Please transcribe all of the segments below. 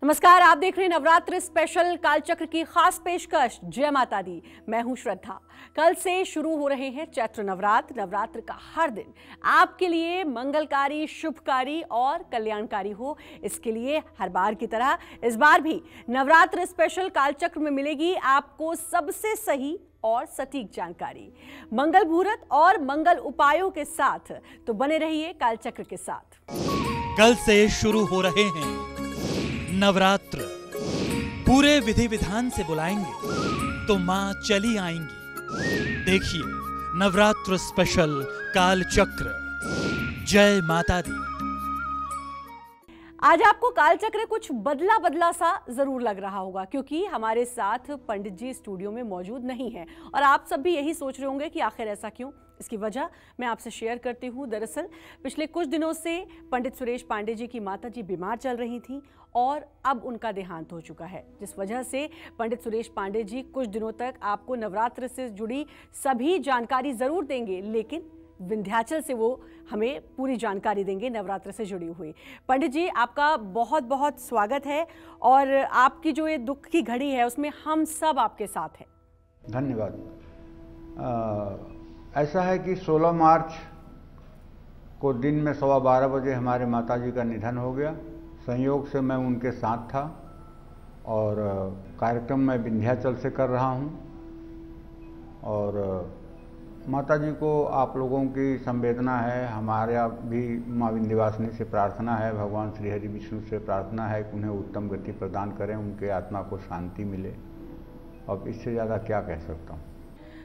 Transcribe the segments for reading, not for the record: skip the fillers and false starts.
नमस्कार, आप देख रहे हैं नवरात्र स्पेशल कालचक्र की खास पेशकश। जय माता दी, मैं हूं श्रद्धा। कल से शुरू हो रहे हैं चैत्र नवरात्र। नवरात्र का हर दिन आपके लिए मंगलकारी, शुभकारी और कल्याणकारी हो, इसके लिए हर बार की तरह इस बार भी नवरात्र स्पेशल कालचक्र में मिलेगी आपको सबसे सही और सटीक जानकारी, मंगल मुहूर्त और मंगल उपायों के साथ। तो बने रहिए कालचक्र के साथ। कल से शुरू हो रहे हैं नवरात्र। पूरे विधि विधान से बुलाएंगे तो मां चली आएंगी। देखिए नवरात्र स्पेशल कालचक्र। जय माता दी। आज आपको कालचक्र कुछ बदला बदला सा जरूर लग रहा होगा, क्योंकि हमारे साथ पंडित जी स्टूडियो में मौजूद नहीं है और आप सब भी यही सोच रहे होंगे कि आखिर ऐसा क्यों। इसकी वजह मैं आपसे शेयर करती हूँ। दरअसल पिछले कुछ दिनों से पंडित सुरेश पांडे जी की माता जी बीमार चल रही थी और अब उनका देहांत हो चुका है, जिस वजह से पंडित सुरेश पांडे जी कुछ दिनों तक आपको नवरात्र से जुड़ी सभी जानकारी जरूर देंगे, लेकिन विंध्याचल से वो हमें पूरी जानकारी देंगे नवरात्र से जुड़ी हुई। पंडित जी, आपका बहुत बहुत स्वागत है और आपकी जो ये दुख की घड़ी है उसमें हम सब आपके साथ हैं। धन्यवाद। ऐसा है कि 16 मार्च को दिन में 12:15 बजे हमारे माताजी का निधन हो गया। संयोग से मैं उनके साथ था और कार्यक्रम मैं विंध्याचल से कर रहा हूं और माताजी को आप लोगों की संवेदना है, हमारा भी माँ विंध्यवासिनी से प्रार्थना है, भगवान श्री हरि विष्णु से प्रार्थना है कि उन्हें उत्तम गति प्रदान करें, उनके आत्मा को शांति मिले। अब इससे ज़्यादा क्या कह सकता हूँ।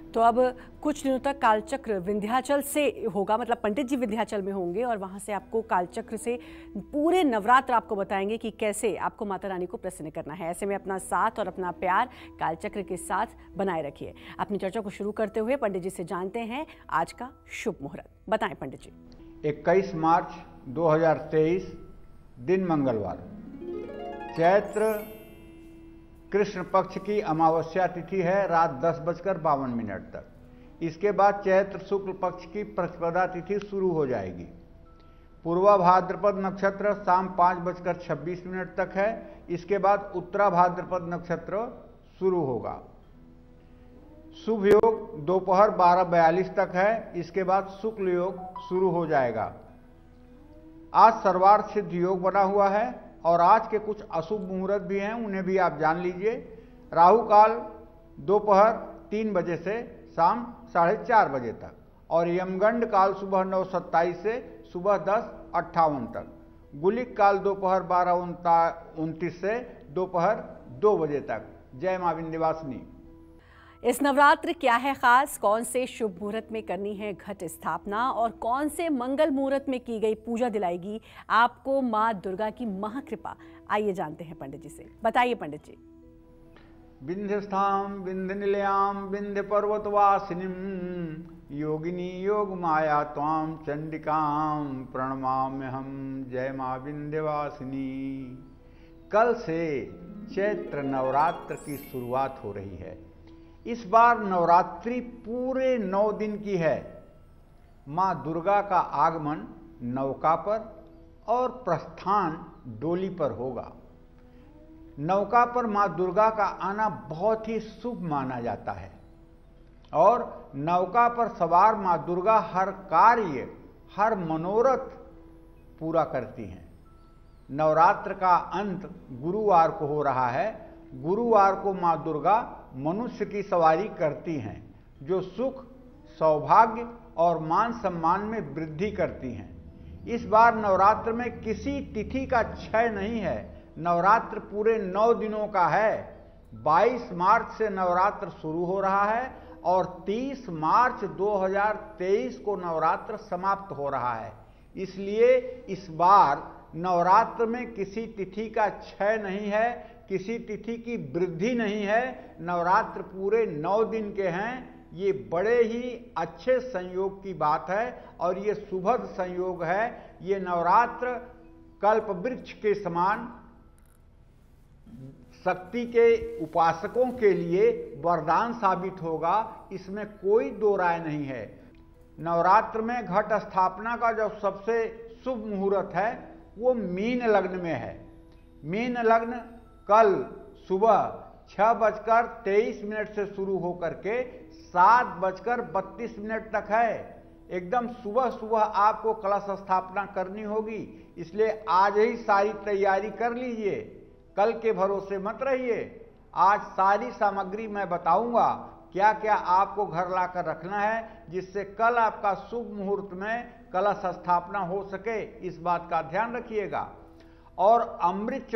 तो अब कुछ दिनों तक कालचक्र विंध्याचल से होगा, मतलब पंडित जी विंध्याचल में होंगे और वहां से आपको कालचक्र से पूरे नवरात्र आपको बताएंगे कि कैसे आपको माता रानी को प्रसन्न करना है। ऐसे में अपना साथ और अपना प्यार कालचक्र के साथ बनाए रखिए। अपनी चर्चा को शुरू करते हुए पंडित जी से जानते हैं आज का शुभ मुहूर्त। बताएं पंडित जी। 21 मार्च 2023 दिन मंगलवार, चैत्र कृष्ण पक्ष की अमावस्या तिथि है, रात 10:52 तक। इसके बाद चैत्र शुक्ल पक्ष की प्रतिपदा तिथि शुरू हो जाएगी। पूर्वा भाद्रपद नक्षत्र शाम 5:26 तक है। इसके बाद उत्तरा भाद्रपद नक्षत्र शुरू होगा। शुभ योग दोपहर 12:42 तक है। इसके बाद शुक्ल योग शुरू हो जाएगा। आज सर्वार्थ सिद्ध योग बना हुआ है और आज के कुछ अशुभ मुहूर्त भी हैं, उन्हें भी आप जान लीजिए। राहु काल दोपहर 3 बजे से शाम 4:30 बजे तक और यमगंड काल सुबह 9:27 से सुबह 10:58 तक। गुलिक काल दोपहर 12:29 से दोपहर 2 बजे तक। जय मां विंध्यवासिनी। इस नवरात्र क्या है खास, कौन से शुभ मुहूर्त में करनी है घट स्थापना और कौन से मंगल मुहूर्त में की गई पूजा दिलाएगी आपको मां दुर्गा की महाकृपा, आइए जानते हैं पंडित जी से। बताइए पंडित जी। विंध्यस्थाम विंध्य निलयाम विंध्य पर्वतवासिनीम योगिनी योग माया त्वाम चंडिकाम प्रणमाम्यहम। जय मां विंध्यवासिनी। कल से चैत्र नवरात्र की शुरुआत हो रही है। इस बार नवरात्रि पूरे 9 दिन की है। मां दुर्गा का आगमन नौका पर और प्रस्थान डोली पर होगा। नौका पर मां दुर्गा का आना बहुत ही शुभ माना जाता है और नौका पर सवार मां दुर्गा हर कार्य, हर मनोरथ पूरा करती हैं। नवरात्र का अंत गुरुवार को हो रहा है। गुरुवार को मां दुर्गा मनुष्य की सवारी करती हैं, जो सुख, सौभाग्य और मान सम्मान में वृद्धि करती हैं। इस बार नवरात्र में किसी तिथि का क्षय नहीं है। नवरात्र पूरे 9 दिनों का है। 22 मार्च से नवरात्र शुरू हो रहा है और 30 मार्च 2023 को नवरात्र समाप्त हो रहा है। इसलिए इस बार नवरात्र में किसी तिथि का क्षय नहीं है, किसी तिथि की वृद्धि नहीं है। नवरात्र पूरे 9 दिन के हैं। ये बड़े ही अच्छे संयोग की बात है और ये शुभद संयोग है। ये नवरात्र कल्प वृक्ष के समान शक्ति के उपासकों के लिए वरदान साबित होगा, इसमें कोई दो राय नहीं है। नवरात्र में घट स्थापना का जो सबसे शुभ मुहूर्त है वो मीन लग्न में है। मीन लग्न कल सुबह 6:23 से शुरू होकर के 7:32 तक है। एकदम सुबह सुबह आपको कलश स्थापना करनी होगी, इसलिए आज ही सारी तैयारी कर लीजिए, कल के भरोसे मत रहिए। आज सारी सामग्री मैं बताऊंगा क्या क्या आपको घर लाकर रखना है, जिससे कल आपका शुभ मुहूर्त में कलश स्थापना हो सके, इस बात का ध्यान रखिएगा। और अमृत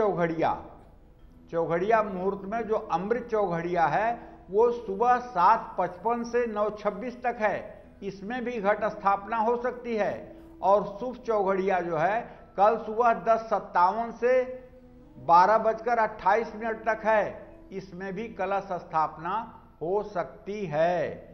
चौघड़िया मुहूर्त में जो अमृत चौघड़िया है वो सुबह 7:55 से 9:26 तक है, इसमें भी घट स्थापना हो सकती है। और शुभ चौघड़िया जो है कल सुबह 10:57 से 12:28 तक है, इसमें भी कलश स्थापना हो सकती है।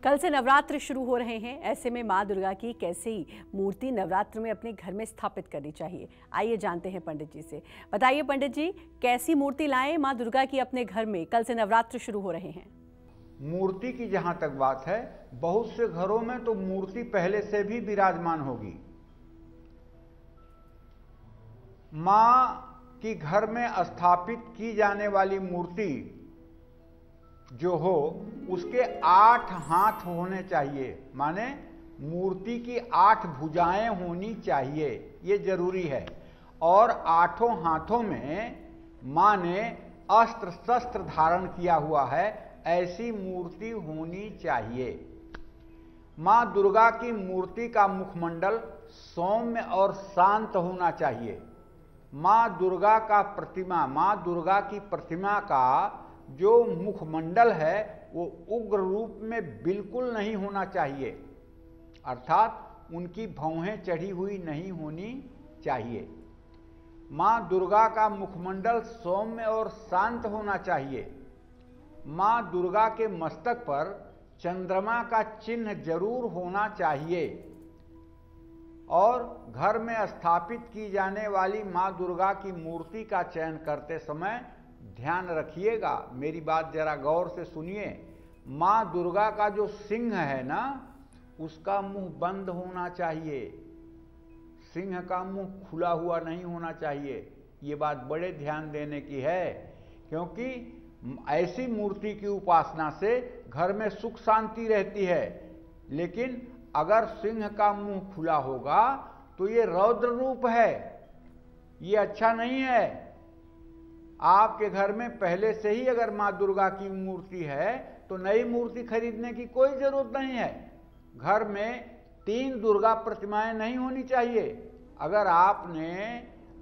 कल से नवरात्र शुरू हो रहे हैं, ऐसे में माँ दुर्गा की कैसी मूर्ति नवरात्र में अपने घर में स्थापित करनी चाहिए, आइए जानते हैं पंडित जी से। बताइए पंडित जी, कैसी मूर्ति लाएं माँ दुर्गा की अपने घर में, कल से नवरात्र शुरू हो रहे हैं। मूर्ति की जहां तक बात है, बहुत से घरों में तो मूर्ति पहले से भी विराजमान होगी। मां की घर में स्थापित की जाने वाली मूर्ति जो हो उसके 8 हाथ होने चाहिए, माने मूर्ति की 8 भुजाएं होनी चाहिए, ये जरूरी है। और 8 हाथों में मां ने अस्त्र शस्त्र धारण किया हुआ है, ऐसी मूर्ति होनी चाहिए। मां दुर्गा की मूर्ति का मुखमंडल सौम्य और शांत होना चाहिए। मां दुर्गा की प्रतिमा का जो मुखमंडल है वो उग्र रूप में बिल्कुल नहीं होना चाहिए, अर्थात उनकी भौहें चढ़ी हुई नहीं होनी चाहिए। मां दुर्गा का मुखमंडल सौम्य और शांत होना चाहिए। मां दुर्गा के मस्तक पर चंद्रमा का चिन्ह जरूर होना चाहिए। और घर में स्थापित की जाने वाली मां दुर्गा की मूर्ति का चयन करते समय ध्यान रखिएगा, मेरी बात जरा गौर से सुनिए। मां दुर्गा का जो सिंह है ना, उसका मुंह बंद होना चाहिए, सिंह का मुंह खुला हुआ नहीं होना चाहिए। ये बात बड़े ध्यान देने की है, क्योंकि ऐसी मूर्ति की उपासना से घर में सुख शांति रहती है। लेकिन अगर सिंह का मुंह खुला होगा तो ये रौद्र रूप है, ये अच्छा नहीं है। आपके घर में पहले से ही अगर मां दुर्गा की मूर्ति है तो नई मूर्ति खरीदने की कोई जरूरत नहीं है। घर में 3 दुर्गा प्रतिमाएं नहीं होनी चाहिए। अगर आपने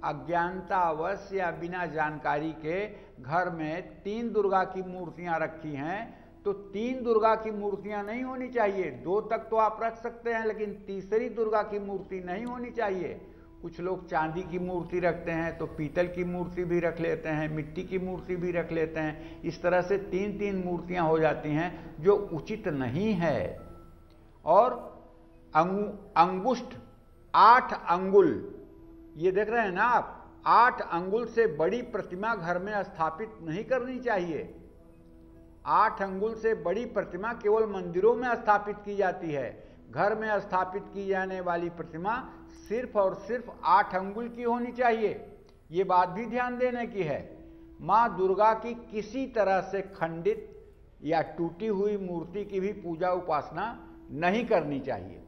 अज्ञानतावश या बिना जानकारी के घर में 3 दुर्गा की मूर्तियां रखी हैं तो 3 दुर्गा की मूर्तियां नहीं होनी चाहिए। 2 तक तो आप रख सकते हैं, लेकिन तीसरी दुर्गा की मूर्ति नहीं होनी चाहिए। कुछ लोग चांदी की मूर्ति रखते हैं तो पीतल की मूर्ति भी रख लेते हैं, मिट्टी की मूर्ति भी रख लेते हैं। इस तरह से 3-3 मूर्तियां हो जाती हैं, जो उचित नहीं है। और अंगुष्ठ 8 अंगुल, ये देख रहे हैं ना आप, 8 अंगुल से बड़ी प्रतिमा घर में स्थापित नहीं करनी चाहिए। 8 अंगुल से बड़ी प्रतिमा केवल मंदिरों में स्थापित की जाती है। घर में स्थापित की जाने वाली प्रतिमा सिर्फ और सिर्फ 8 अंगुल की होनी चाहिए। ये बात भी ध्यान देने की है। मां दुर्गा की किसी तरह से खंडित या टूटी हुई मूर्ति की भी पूजा उपासना नहीं करनी चाहिए।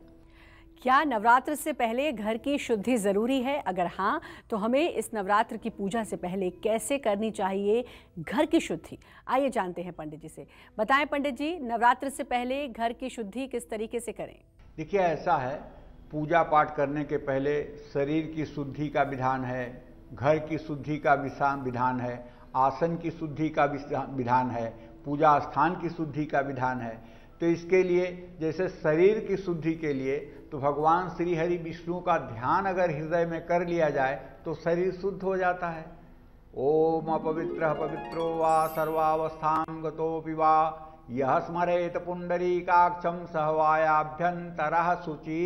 क्या नवरात्र से पहले घर की शुद्धि जरूरी है? अगर हाँ, तो हमें इस नवरात्र की पूजा से पहले कैसे करनी चाहिए घर की शुद्धि? आइए जानते हैं पंडित जी से। बताएं पंडित जी, नवरात्र से पहले घर की शुद्धि किस तरीके से करें? देखिए, ऐसा है, पूजा पाठ करने के पहले शरीर की शुद्धि का विधान है, घर की शुद्धि का विधान है, आसन की शुद्धि का विधान है, पूजा स्थान की शुद्धि का विधान है। तो इसके लिए, जैसे शरीर की शुद्धि के लिए तो भगवान श्री हरि विष्णु का ध्यान अगर हृदय में कर लिया जाए तो शरीर शुद्ध हो जाता है। ओम अपवित्र पवित्रो वा सर्वावस्थां गतोऽपि वा यह स्मरेत पुंडरीकाक्षं सहवायाभ्यंतरः शुचि।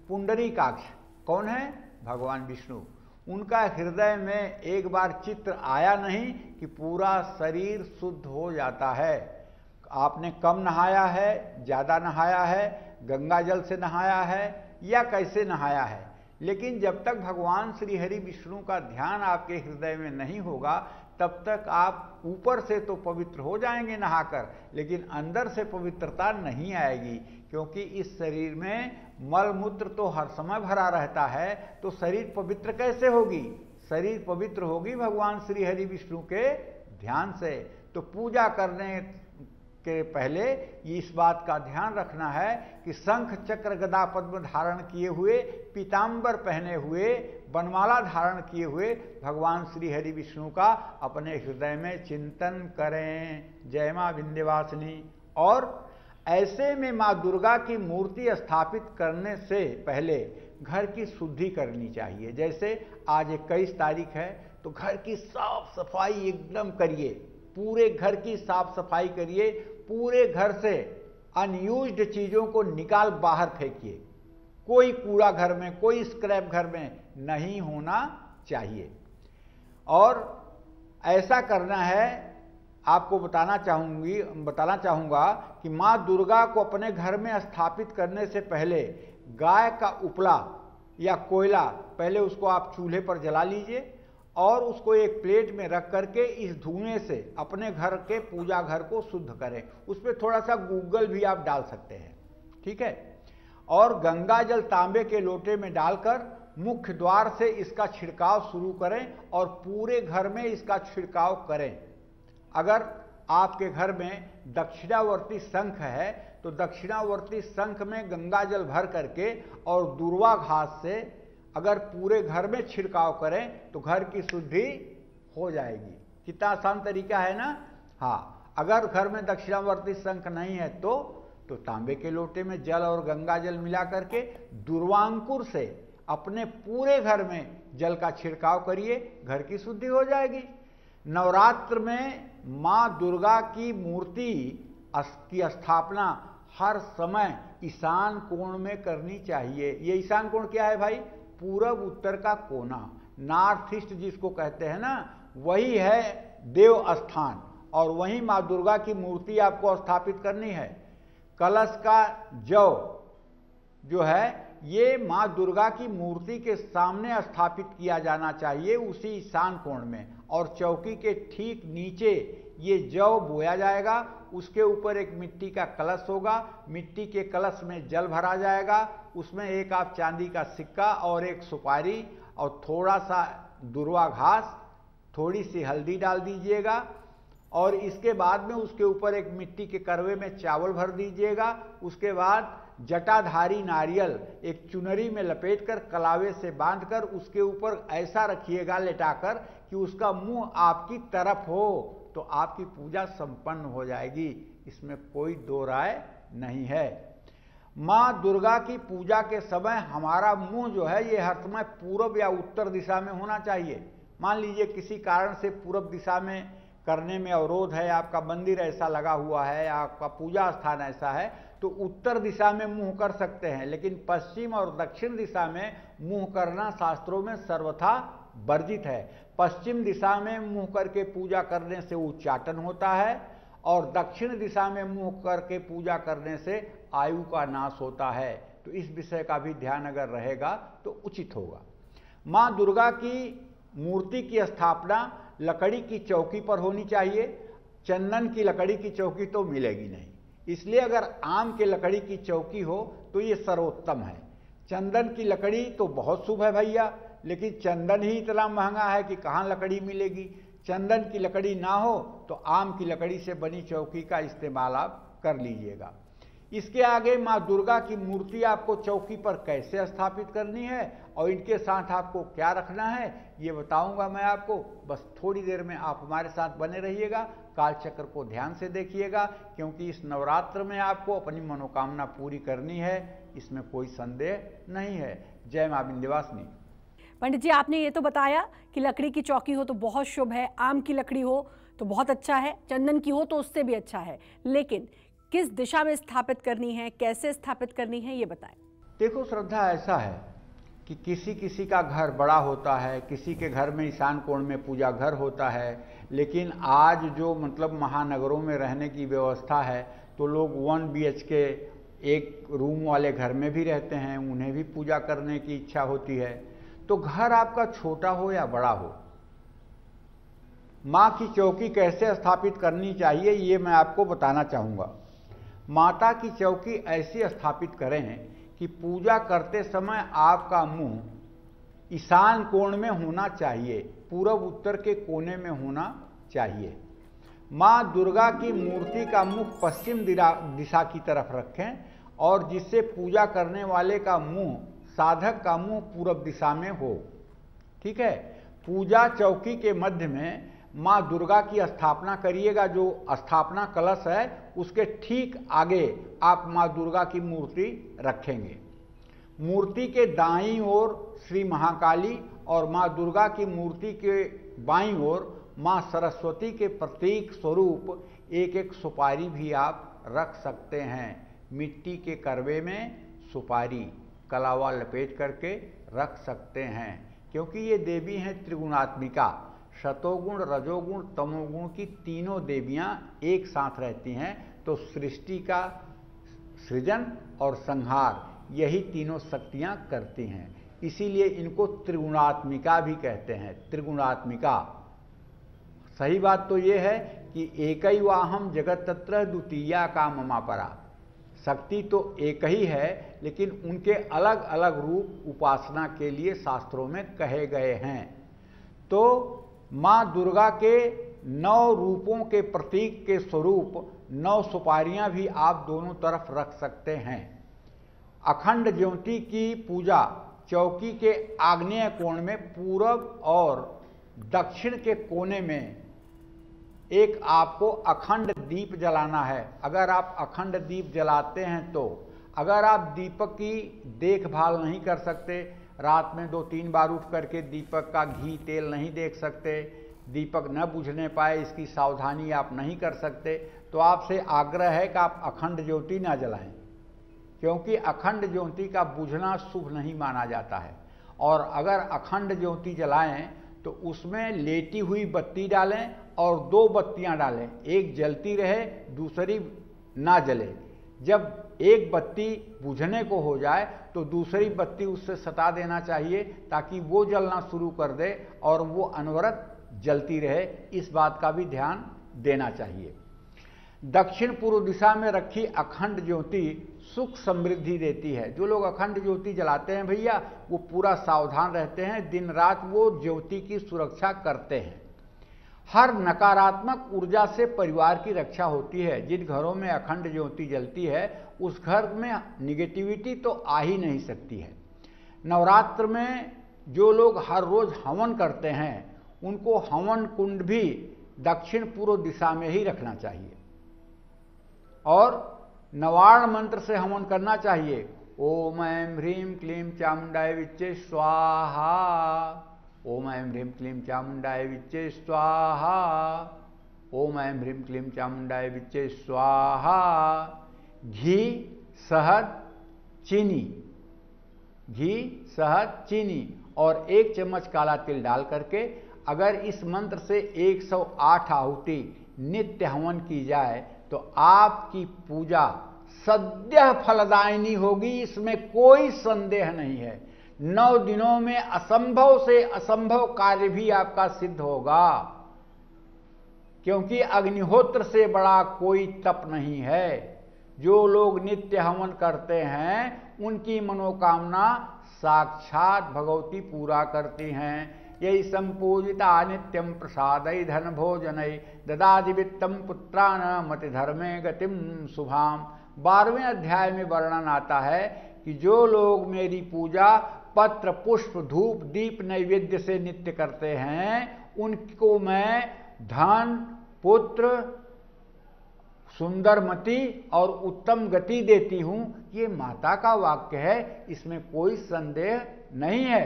पुंडरीकाक्ष कौन है? भगवान विष्णु। उनका हृदय में एक बार चित्र आया नहीं कि पूरा शरीर शुद्ध हो जाता है। आपने कम नहाया है, ज़्यादा नहाया है, गंगा जल से नहाया है या कैसे नहाया है, लेकिन जब तक भगवान श्री हरि विष्णु का ध्यान आपके हृदय में नहीं होगा तब तक आप ऊपर से तो पवित्र हो जाएंगे नहाकर, लेकिन अंदर से पवित्रता नहीं आएगी, क्योंकि इस शरीर में मल मूत्र तो हर समय भरा रहता है। तो शरीर पवित्र कैसे होगी? शरीर पवित्र होगी भगवान श्री हरि विष्णु के ध्यान से। तो पूजा करने के पहले इस बात का ध्यान रखना है कि शंख चक्र गदा पद्म धारण किए हुए, पीतांबर पहने हुए, बनमाला धारण किए हुए भगवान श्री हरि विष्णु का अपने हृदय में चिंतन करें। जय मां विंध्यवासिनी। और ऐसे में मां दुर्गा की मूर्ति स्थापित करने से पहले घर की शुद्धि करनी चाहिए। जैसे आज 21 तारीख है तो घर की साफ सफाई एकदम करिए, पूरे घर की साफ सफाई करिए, पूरे घर से अनयूज्ड चीजों को निकाल बाहर फेंकिए। कोई कूड़ा घर में, कोई स्क्रैप घर में नहीं होना चाहिए। और ऐसा करना है, आपको बताना चाहूंगा कि मां दुर्गा को अपने घर में स्थापित करने से पहले गाय का उपला या कोयला पहले उसको आप चूल्हे पर जला लीजिए और उसको एक प्लेट में रख करके इस धुएं से अपने घर के पूजा घर को शुद्ध करें। उस पर थोड़ा सा गूगल भी आप डाल सकते हैं, ठीक है। और गंगा जल तांबे के लोटे में डालकर मुख्य द्वार से इसका छिड़काव शुरू करें और पूरे घर में इसका छिड़काव करें। अगर आपके घर में दक्षिणावर्ती शंख है तो दक्षिणावर्ती शंख में गंगा जल भर करके और दूर्वा घास से अगर पूरे घर में छिड़काव करें तो घर की शुद्धि हो जाएगी। कितना आसान तरीका है ना। हाँ, अगर घर में दक्षिणावर्ती शंख नहीं है तो तांबे के लोटे में जल और गंगा जल मिला करके दूर्वांकुर से अपने पूरे घर में जल का छिड़काव करिए, घर की शुद्धि हो जाएगी। नवरात्र में मां दुर्गा की मूर्ति की स्थापना हर समय ईशान कोण में करनी चाहिए। ये ईशान कोण क्या है भाई? पूरब उत्तर का कोना, नॉर्थ ईस्ट जिसको कहते हैं ना, वही है देव स्थान और वहीं मां दुर्गा की मूर्ति आपको स्थापित करनी है। कलश का जौ जो है ये मां दुर्गा की मूर्ति के सामने स्थापित किया जाना चाहिए, उसी ईशान कोण में। और चौकी के ठीक नीचे ये जौ बोया जाएगा, उसके ऊपर एक मिट्टी का कलश होगा, मिट्टी के कलश में जल भरा जाएगा, उसमें एक आप चांदी का सिक्का और एक सुपारी और थोड़ा सा दूर्वा घास, थोड़ी सी हल्दी डाल दीजिएगा और इसके बाद में उसके ऊपर एक मिट्टी के करवे में चावल भर दीजिएगा। उसके बाद जटाधारी नारियल एक चुनरी में लपेटकर कलावे से बांधकर उसके ऊपर ऐसा रखिएगा लेटाकर कि उसका मुंह आपकी तरफ हो, तो आपकी पूजा संपन्न हो जाएगी। इसमें कोई दो राय नहीं है। मां दुर्गा की पूजा के समय हमारा मुंह जो है ये हर समय पूरब या उत्तर दिशा में होना चाहिए। मान लीजिए किसी कारण से पूरब दिशा में करने में अवरोध है, आपका मंदिर ऐसा लगा हुआ है, आपका पूजा स्थान ऐसा है, तो उत्तर दिशा में मुंह कर सकते हैं, लेकिन पश्चिम और दक्षिण दिशा में मुंह करना शास्त्रों में सर्वथा वर्जित है। पश्चिम दिशा में मुंह करके पूजा करने से उच्चाटन होता है और दक्षिण दिशा में मुंह करके पूजा करने से आयु का नाश होता है। तो इस विषय का भी ध्यान अगर रहेगा तो उचित होगा। मां दुर्गा की मूर्ति की स्थापना लकड़ी की चौकी पर होनी चाहिए। चंदन की लकड़ी की चौकी तो मिलेगी नहीं, इसलिए अगर आम के लकड़ी की चौकी हो तो ये सर्वोत्तम है। चंदन की लकड़ी तो बहुत शुभ है भैया, लेकिन चंदन ही इतना महंगा है कि कहाँ लकड़ी मिलेगी। चंदन की लकड़ी ना हो तो आम की लकड़ी से बनी चौकी का इस्तेमाल आप कर लीजिएगा। इसके आगे मां दुर्गा की मूर्ति आपको चौकी पर कैसे स्थापित करनी है और इनके साथ आपको क्या रखना है ये बताऊंगा मैं आपको। बस थोड़ी देर में आप हमारे साथ बने रहिएगा, कालचक्र को ध्यान से देखिएगा, क्योंकि इस नवरात्र में आपको अपनी मनोकामना पूरी करनी है, इसमें कोई संदेह नहीं है। जय मां विंध्यवासिनी। पंडित जी, आपने ये तो बताया कि लकड़ी की चौकी हो तो बहुत शुभ है, आम की लकड़ी हो तो बहुत अच्छा है, चंदन की हो तो उससे भी अच्छा है, लेकिन किस दिशा में स्थापित करनी है, कैसे स्थापित करनी है, ये बताएं। देखो श्रद्धा, ऐसा है कि किसी किसी का घर बड़ा होता है, किसी के घर में ईशान कोण में पूजा घर होता है, लेकिन आज जो मतलब महानगरों में रहने की व्यवस्था है तो लोग 1 BHK एक रूम वाले घर में भी रहते हैं, उन्हें भी पूजा करने की इच्छा होती है। तो घर आपका छोटा हो या बड़ा हो, माँ की चौकी कैसे स्थापित करनी चाहिए ये मैं आपको बताना चाहूँगा। माता की चौकी ऐसी स्थापित करें कि पूजा करते समय आपका मुंह ईशान कोण में होना चाहिए, पूरब उत्तर के कोने में होना चाहिए। माँ दुर्गा की मूर्ति का मुख पश्चिम दिशा की तरफ रखें और जिससे पूजा करने वाले का मुंह, साधक का मुंह पूरब दिशा में हो। ठीक है। पूजा चौकी के मध्य में माँ दुर्गा की स्थापना करिएगा। जो स्थापना कलश है उसके ठीक आगे आप माँ दुर्गा की मूर्ति रखेंगे। मूर्ति के दाईं ओर श्री महाकाली और माँ दुर्गा की मूर्ति के बाईं ओर माँ सरस्वती के प्रतीक स्वरूप एक एक सुपारी भी आप रख सकते हैं। मिट्टी के करवे में सुपारी कलावा लपेट करके रख सकते हैं, क्योंकि ये देवी हैं त्रिगुणात्मिका। शतोगुण, रजोगुण, तमोगुण की तीनों देवियां एक साथ रहती हैं। तो सृष्टि का सृजन और संहार यही तीनों शक्तियां करती हैं, इसीलिए इनको त्रिगुणात्मिका भी कहते हैं। त्रिगुणात्मिका। सही बात तो ये है कि एकैवाहम जगत तत्र द्वितीया का ममा परा। शक्ति तो एक ही है, लेकिन उनके अलग अलग रूप उपासना के लिए शास्त्रों में कहे गए हैं। तो माँ दुर्गा के 9 रूपों के प्रतीक के स्वरूप 9 सुपारियां भी आप दोनों तरफ रख सकते हैं। अखंड ज्योति की पूजा चौकी के आग्नेय कोण में पूरब और दक्षिण के कोने में एक आपको अखंड दीप जलाना है। अगर आप अखंड दीप जलाते हैं तो, अगर आप दीपक की देखभाल नहीं कर सकते, रात में 2-3 बार उठ करके दीपक का घी तेल नहीं देख सकते, दीपक न बुझने पाए इसकी सावधानी आप नहीं कर सकते, तो आपसे आग्रह है कि आप अखंड ज्योति ना जलाएं, क्योंकि अखंड ज्योति का बुझना शुभ नहीं माना जाता है। और अगर अखंड ज्योति जलाएं तो उसमें लेटी हुई बत्ती डालें और 2 बत्तियां डालें, एक जलती रहे दूसरी ना जले। जब एक बत्ती बुझने को हो जाए तो दूसरी बत्ती उससे सटा देना चाहिए, ताकि वो जलना शुरू कर दे और वो अनवरत जलती रहे। इस बात का भी ध्यान देना चाहिए। दक्षिण पूर्व दिशा में रखी अखंड ज्योति सुख समृद्धि देती है। जो लोग अखंड ज्योति जलाते हैं भैया, वो पूरा सावधान रहते हैं, दिन रात वो ज्योति की सुरक्षा करते हैं। हर नकारात्मक ऊर्जा से परिवार की रक्षा होती है। जिन घरों में अखंड ज्योति जलती है उस घर में निगेटिविटी तो आ ही नहीं सकती है। नवरात्र में जो लोग हर रोज हवन करते हैं उनको हवन कुंड भी दक्षिण पूर्व दिशा में ही रखना चाहिए और नवार्ण मंत्र से हवन करना चाहिए। ओम ऐं ह्रीं क्लीं चामुंडाय विच्चे स्वाहा, ओम ऐं ह्रीं क्लीं चामुंडाय विच्चे स्वाहा, ओम ऐं ह्रीं क्लीं चामुंडाय विच्चे स्वाहा। घी, शहद, चीनी, घी, शहद, चीनी और 1 चम्मच काला तिल डाल करके अगर इस मंत्र से 108 आहुति नित्य हवन की जाए तो आपकी पूजा सद्यः फलदायिनी होगी, इसमें कोई संदेह नहीं है। 9 दिनों में असंभव से असंभव कार्य भी आपका सिद्ध होगा, क्योंकि अग्निहोत्र से बड़ा कोई तप नहीं है। जो लोग नित्य हवन करते हैं उनकी मनोकामना साक्षात भगवती पूरा करती हैं। यही संपूजिता नित्यम प्रसादय धन भोजनय ददादि वित्तम पुत्रान मति धर्मे गतिम शुभाम। 12वें अध्याय में वर्णन आता है कि जो लोग मेरी पूजा पत्र, पुष्प, धूप, दीप, नैवेद्य से नित्य करते हैं उनको मैं धन, पुत्र, सुंदर मति और उत्तम गति देती हूं। ये माता का वाक्य है, इसमें कोई संदेह नहीं है।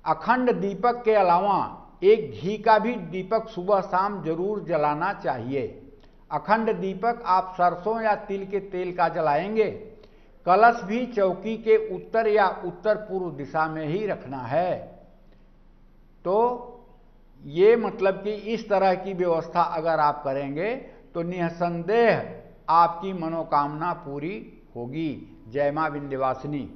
अखंड दीपक के अलावा एक घी का भी दीपक सुबह शाम जरूर जलाना चाहिए। अखंड दीपक आप सरसों या तिल के तेल का जलाएंगे। कलश भी चौकी के उत्तर या उत्तर पूर्व दिशा में ही रखना है। तो ये मतलब कि इस तरह की व्यवस्था अगर आप करेंगे तो निसंदेह आपकी मनोकामना पूरी होगी। जय मां विंध्यवासिनी।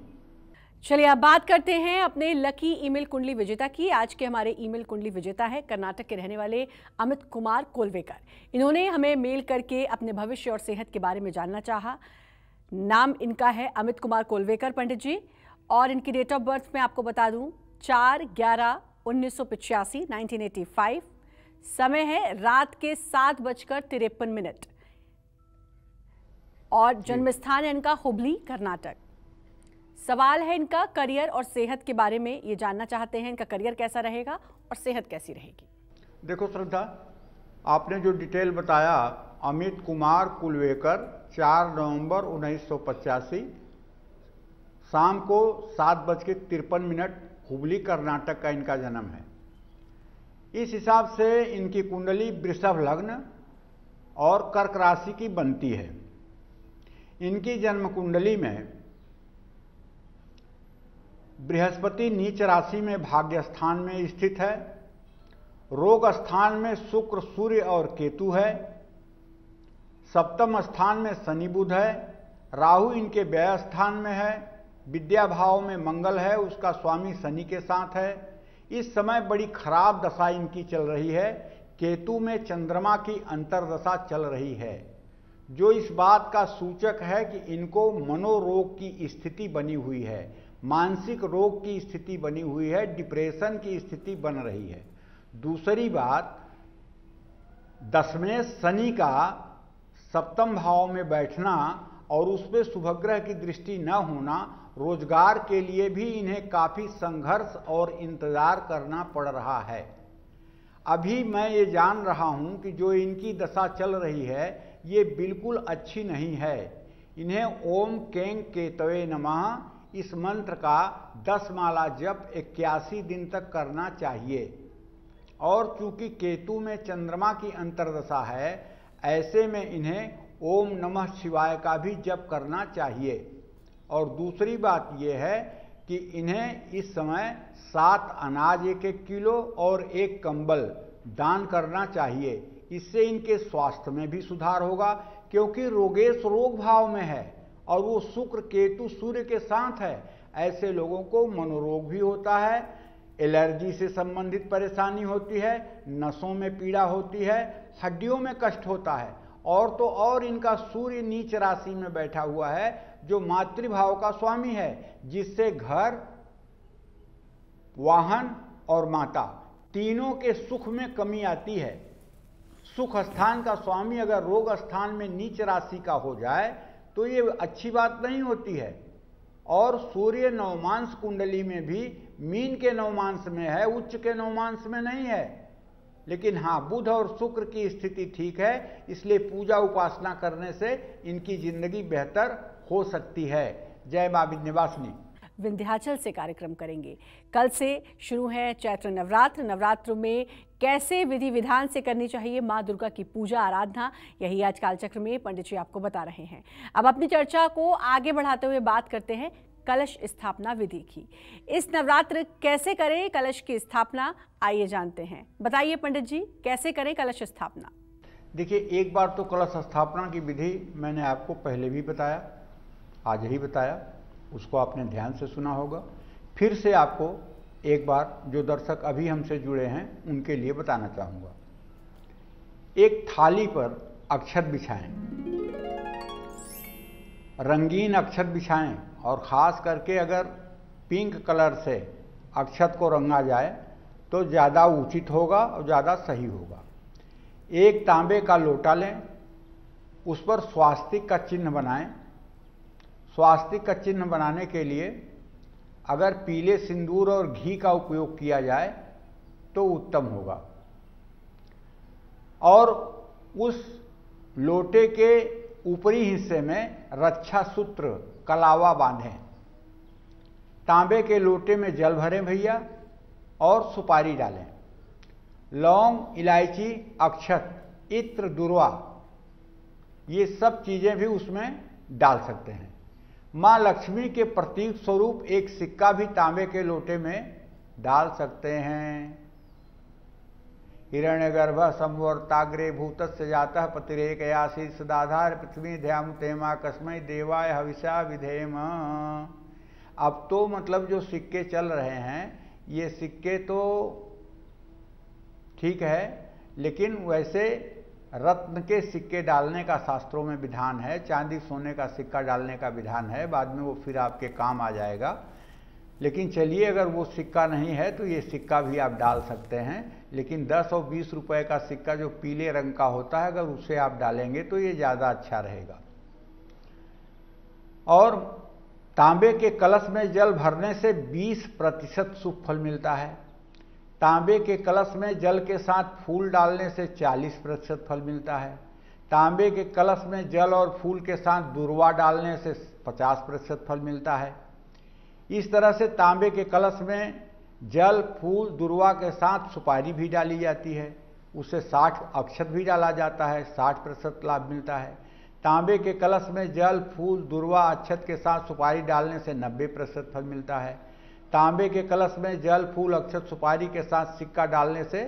चलिए अब बात करते हैं अपने लकी ईमेल कुंडली विजेता की। आज के हमारे ईमेल कुंडली विजेता है कर्नाटक के रहने वाले अमित कुमार कोलवेकर। इन्होंने हमें मेल करके अपने भविष्य और सेहत के बारे में जानना चाहा। नाम इनका है अमित कुमार कोलवेकर पंडित जी, और इनकी डेट ऑफ बर्थ में आपको बता दूं 4/11/1985 1985। समय है रात के 7:53 और जन्म स्थान है इनका हुबली कर्नाटक। सवाल है इनका करियर और सेहत के बारे में। ये जानना चाहते हैं इनका करियर कैसा रहेगा और सेहत कैसी रहेगी। देखो श्रद्धा, आपने जो डिटेल बताया, अमित कुमार कुलवेकर 4 नवंबर 1985 शाम को 7:53 हुबली कर्नाटक का इनका जन्म है। इस हिसाब से इनकी कुंडली वृषभ लग्न और कर्क राशि की बनती है। इनकी जन्म कुंडली में बृहस्पति नीच राशि में भाग्य स्थान में स्थित है। रोग स्थान में शुक्र, सूर्य और केतु है। सप्तम स्थान में शनि बुध है। राहु इनके व्यय स्थान में है। विद्या भाव में मंगल है, उसका स्वामी शनि के साथ है। इस समय बड़ी खराब दशा इनकी चल रही है। केतु में चंद्रमा की अंतर्दशा चल रही है, जो इस बात का सूचक है कि इनको मनोरोग की स्थिति बनी हुई है, मानसिक रोग की स्थिति बनी हुई है, डिप्रेशन की स्थिति बन रही है। दूसरी बात, 10वें शनि का सप्तम भाव में बैठना और उसमें शुभग्रह की दृष्टि न होना, रोजगार के लिए भी इन्हें काफी संघर्ष और इंतजार करना पड़ रहा है। अभी मैं ये जान रहा हूं कि जो इनकी दशा चल रही है ये बिल्कुल अच्छी नहीं है। इन्हें ओम केंग केतवे नमः इस मंत्र का 10 माला जप 81 दिन तक करना चाहिए। और चूंकि केतु में चंद्रमा की अंतर्दशा है, ऐसे में इन्हें ओम नमः शिवाय का भी जप करना चाहिए। और दूसरी बात यह है कि इन्हें इस समय 7 अनाज 1-1 किलो और 1 कंबल दान करना चाहिए। इससे इनके स्वास्थ्य में भी सुधार होगा, क्योंकि रोगेश रोग भाव में है और वो शुक्र केतु सूर्य के साथ है। ऐसे लोगों को मनोरोग भी होता है, एलर्जी से संबंधित परेशानी होती है, नसों में पीड़ा होती है, हड्डियों में कष्ट होता है। और तो और इनका सूर्य नीच राशि में बैठा हुआ है, जो मातृभाव का स्वामी है, जिससे घर, वाहन और माता तीनों के सुख में कमी आती है। सुख स्थान का स्वामी अगर रोग स्थान में नीच राशि का हो जाए तो ये अच्छी बात नहीं होती है। और सूर्य नवमांश कुंडली में भी मीन के नवमांश में है, उच्च के नवमांश में नहीं है। लेकिन हाँ, बुध और शुक्र की स्थिति ठीक है, इसलिए पूजा उपासना करने से इनकी जिंदगी बेहतर हो सकती है। जय मां विंध्यवासिनी। विंध्याचल से कार्यक्रम करेंगे। कल से शुरू है चैत्र नवरात्र। नवरात्र में कैसे विधि विधान से करनी चाहिए माँ दुर्गा की पूजा आराधना, यही आज कालचक्र में पंडित जी आपको बता रहे हैं। अब अपनी चर्चा को आगे बढ़ाते हुए बात करते हैं कलश स्थापना विधि की। इस नवरात्र कैसे करें कलश की स्थापना, आइए जानते हैं। बताइए पंडित जी, कैसे करें कलश स्थापना? देखिए, एक बार तो कलश स्थापना की विधि मैंने आपको पहले भी बताया, आज ही बताया, उसको आपने ध्यान से सुना होगा। फिर से आपको एक बार जो दर्शक अभी हमसे जुड़े हैं उनके लिए बताना चाहूँगा। एक थाली पर अक्षत बिछाएं, रंगीन अक्षत बिछाएं, और ख़ास करके अगर पिंक कलर से अक्षत को रंगा जाए तो ज़्यादा उचित होगा और ज़्यादा सही होगा। एक तांबे का लोटा लें, उस पर स्वास्तिक का चिन्ह बनाएं। स्वास्तिक का चिन्ह बनाने के लिए अगर पीले सिंदूर और घी का उपयोग किया जाए तो उत्तम होगा। और उस लोटे के ऊपरी हिस्से में रक्षा सूत्र कलावा बांधें। तांबे के लोटे में जल भरें भैया, और सुपारी डालें। लौंग, इलायची, अक्षत, इत्र, दुर्वा, ये सब चीजें भी उसमें डाल सकते हैं। मां लक्ष्मी के प्रतीक स्वरूप एक सिक्का भी तांबे के लोटे में डाल सकते हैं। हिरण्यगर्भ संवर्ताग्रे भूतस्य जातः पतिरेकयासी सदाधार पृथ्वी ध्यामुतेमा कस्मै देवाय हविषा विधेम। अब तो मतलब जो सिक्के चल रहे हैं ये सिक्के तो ठीक है, लेकिन वैसे रत्न के सिक्के डालने का शास्त्रों में विधान है, चांदी सोने का सिक्का डालने का विधान है, बाद में वो फिर आपके काम आ जाएगा। लेकिन चलिए, अगर वो सिक्का नहीं है तो ये सिक्का भी आप डाल सकते हैं, लेकिन 10 और 20 रुपए का सिक्का जो पीले रंग का होता है, अगर उसे आप डालेंगे तो ये ज़्यादा अच्छा रहेगा। और तांबे के कलश में जल भरने से 20% शुभ फल मिलता है। तांबे के कलश में जल के साथ फूल डालने से 40% फल मिलता है। तांबे के कलश में जल और फूल के साथ दुर्वा डालने से 50% फल मिलता है। इस तरह से तांबे के कलश में जल, फूल, दुर्वा के साथ सुपारी भी डाली जाती है, उससे 60 अक्षत भी डाला जाता है, 60% लाभ मिलता है। तांबे के कलश में जल, फूल, दुर्वा, अक्षत के साथ सुपारी डालने से 90% फल मिलता है। तांबे के कलश में जल, फूल, अक्षत, सुपारी के साथ सिक्का डालने से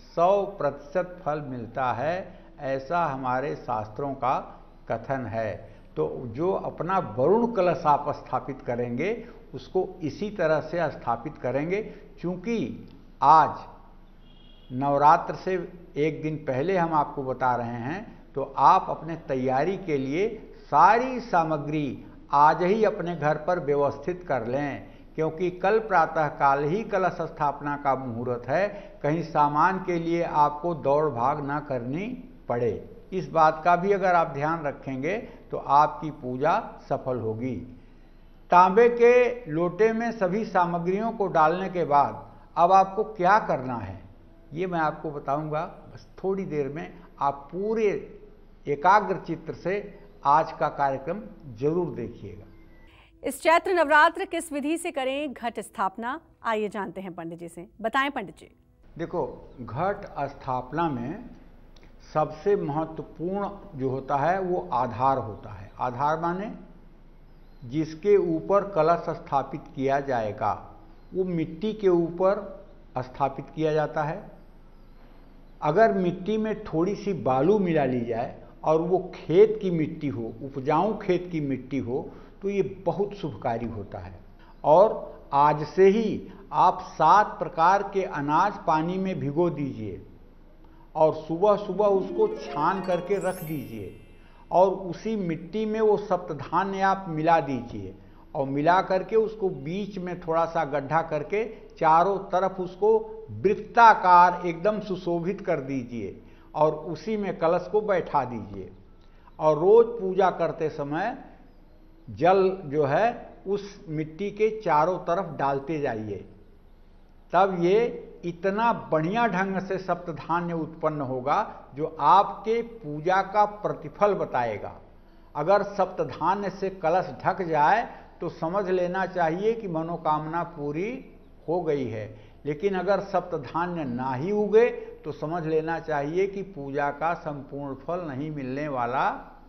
100% फल मिलता है। ऐसा हमारे शास्त्रों का कथन है। तो जो अपना वरुण कलश आप स्थापित करेंगे उसको इसी तरह से स्थापित करेंगे। क्योंकि आज नवरात्र से एक दिन पहले हम आपको बता रहे हैं, तो आप अपने तैयारी के लिए सारी सामग्री आज ही अपने घर पर व्यवस्थित कर लें, क्योंकि कल प्रातःकाल ही कलश स्थापना का मुहूर्त है। कहीं सामान के लिए आपको दौड़ भाग ना करनी पड़े। इस बात का भी अगर आप ध्यान रखेंगे तो आपकी पूजा सफल होगी। तांबे के लोटे में सभी सामग्रियों को डालने के बाद अब आपको क्या करना है ये मैं आपको बताऊंगा। बस थोड़ी देर में आप पूरे एकाग्र चित्त से आज का कार्यक्रम जरूर देखिएगा। इस चैत्र नवरात्र किस विधि से करें घट स्थापना, आइए जानते हैं पंडित जी से। बताएं पंडित जी। देखो, घट स्थापना में सबसे महत्वपूर्ण जो होता है वो आधार होता है। आधार माने जिसके ऊपर कलश स्थापित किया जाएगा, वो मिट्टी के ऊपर स्थापित किया जाता है। अगर मिट्टी में थोड़ी सी बालू मिला ली जाए और वो खेत की मिट्टी हो, उपजाऊ खेत की मिट्टी हो, तो ये बहुत शुभकारी होता है। और आज से ही आप 7 प्रकार के अनाज पानी में भिगो दीजिए और सुबह सुबह उसको छान करके रख दीजिए और उसी मिट्टी में वो सप्तधान्य आप मिला दीजिए और मिला करके उसको बीच में थोड़ा सा गड्ढा करके चारों तरफ उसको वृत्ताकार एकदम सुशोभित कर दीजिए और उसी में कलश को बैठा दीजिए। और रोज पूजा करते समय जल जो है उस मिट्टी के चारों तरफ डालते जाइए, तब ये इतना बढ़िया ढंग से सप्तधान्य उत्पन्न होगा जो आपके पूजा का प्रतिफल बताएगा। अगर सप्तधान्य से कलश ढक जाए तो समझ लेना चाहिए कि मनोकामना पूरी हो गई है, लेकिन अगर सप्तधान्य ना ही उगे तो समझ लेना चाहिए कि पूजा का संपूर्ण फल नहीं मिलने वाला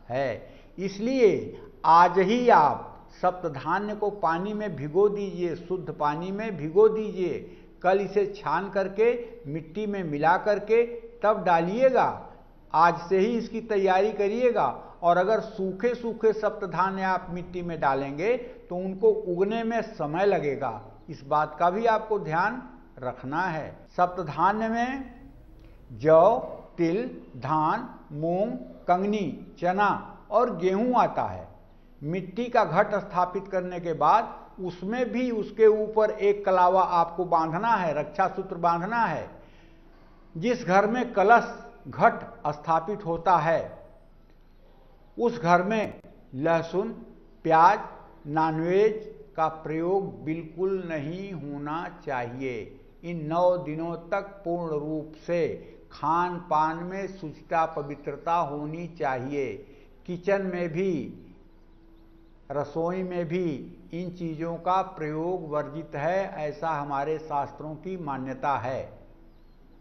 है। इसलिए आज ही आप सप्तधान्य को पानी में भिगो दीजिए, शुद्ध पानी में भिगो दीजिए। कल इसे छान करके मिट्टी में मिला करके तब डालिएगा। आज से ही इसकी तैयारी करिएगा। और अगर सूखे सूखे सप्तधान्य आप मिट्टी में डालेंगे तो उनको उगने में समय लगेगा। इस बात का भी आपको ध्यान रखना है। सप्तधान्य में जौ, तिल, धान, मूंग, कंगनी, चना और गेहूं आता है। मिट्टी का घट स्थापित करने के बाद उसमें भी उसके ऊपर एक कलावा आपको बांधना है, रक्षा सूत्र बांधना है। जिस घर में कलश घट स्थापित होता है उस घर में लहसुन, प्याज, नॉनवेज का प्रयोग बिल्कुल नहीं होना चाहिए। इन 9 दिनों तक पूर्ण रूप से खान पान में शुचिता पवित्रता होनी चाहिए। किचन में भी, रसोई में भी इन चीज़ों का प्रयोग वर्जित है, ऐसा हमारे शास्त्रों की मान्यता है।